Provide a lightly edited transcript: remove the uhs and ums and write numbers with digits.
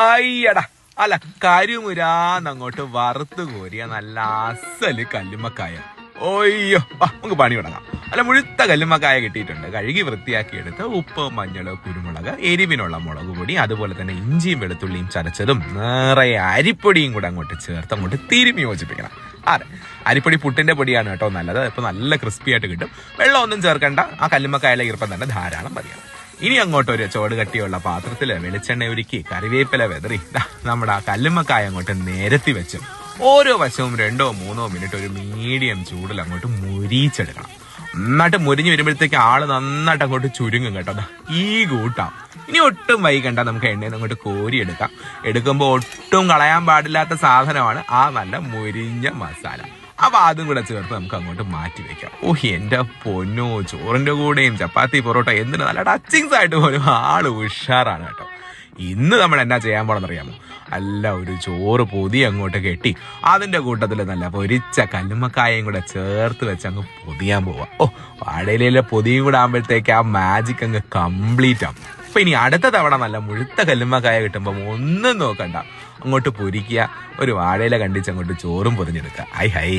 അയ്യടാ അല്ല കരിമുരാന്നങ്ങോട്ട് വറുത്ത് കോരിയ നല്ല അസല് കല്ലുമ്മക്കായ. ഓയ്യോ നമുക്ക് പണി തുടങ്ങാം. അല്ല മുഴുത്ത കല്ലുമ്മക്കായ കിട്ടിയിട്ടുണ്ട്. കഴുകി വൃത്തിയാക്കിയെടുത്ത് ഉപ്പ്, മഞ്ഞൾ, കുരുമുളക്, എരിവിനുള്ള മുളക് പൊടി, അതുപോലെ തന്നെ ഇഞ്ചിയും വെളുത്തുള്ളിയും ചതച്ചതും നിറയെ അരിപ്പൊടിയും കൂടെ അങ്ങോട്ട് ചേർത്ത് അങ്ങോട്ട് തിരുമ്മി യോജിപ്പിക്കണം. അതെ, അരിപ്പൊടി പുട്ടിന്റെ പൊടിയാണ് കേട്ടോ നല്ലത്. ഇപ്പൊ നല്ല ക്രിസ്പി ആയിട്ട് കിട്ടും. വെള്ളം ഒന്നും ചേർക്കണ്ട. ആ കല്ലുമ്മക്കായയിലെ ഈർപ്പം തന്നെ ധാരാളം മതിയാണ്. ഇനി അങ്ങോട്ട് ഒരു ചോട് കട്ടിയുള്ള പാത്രത്തില് വെളിച്ചെണ്ണ ഒരുക്കി കറിവേപ്പില വെതറി നമ്മുടെ ആ കല്ലുമ്മക്കായ അങ്ങോട്ട് നിരത്തി വെച്ച് ഓരോ വശവും 2-3 മിനിറ്റ് ഒരു മീഡിയം ചൂടിൽ അങ്ങോട്ട് മുരിച്ചെടുക്കണം. നന്നായിട്ട് മുരിഞ്ഞു വരുമ്പോഴത്തേക്ക് ആള് നന്നായിട്ട് അങ്ങോട്ട് ചുരുങ്ങും കേട്ടോ. ഈ കൂട്ടാം. ഇനി ഒട്ടും വൈകണ്ട, നമുക്ക് എണ്ണയിൽ നിന്ന് അങ്ങോട്ട് കോരിയെടുക്കാം. എടുക്കുമ്പോൾ ഒട്ടും കളയാൻ പാടില്ലാത്ത സാധനമാണ് ആ നല്ല മുരിഞ്ഞ മസാല. അപ്പൊ അതും കൂടെ ചേർത്ത് നമുക്ക് അങ്ങോട്ട് മാറ്റി വെക്കാം. എന്റെ പൊന്നോ, ചോറിന്റെ കൂടെയും ചപ്പാത്തി, പൊറോട്ട എന്തിനു നല്ല ടച്ചിങ്സ് ആയിട്ട് പോലും ആള് ഉഷാറാണ് കേട്ടോ. ഇന്ന് നമ്മൾ എന്നാ ചെയ്യാൻ പോണെന്നറിയാമോ? അല്ല, ഒരു ചോറ് പൊതി അങ്ങോട്ട് കെട്ടി അതിന്റെ കൂട്ടത്തിൽ നല്ല പൊരിച്ച കല്ലുമ്മക്കായയും കൂടെ ചേർത്ത് വെച്ച് അങ്ങ് പൊതിയാൻ പോവാ. വാഴയിലെ പൊതിയും കൂടെ ആകുമ്പോഴത്തേക്ക് ആ മാജിക് അങ്ങ് കംപ്ലീറ്റ് ആവും. അപ്പൊ ഇനി അടുത്ത തവണ നല്ല മുഴുത്ത കല്ലുമ്മക്കായ കിട്ടുമ്പോ ഒന്നും നോക്കണ്ട, അങ്ങോട്ട് പൊരിക്കുക, ഒരു വാഴയില കണ്ടിച്ച് അങ്ങോട്ട് ചോറും പൊതിഞ്ഞെടുക്കുക. ഹൈ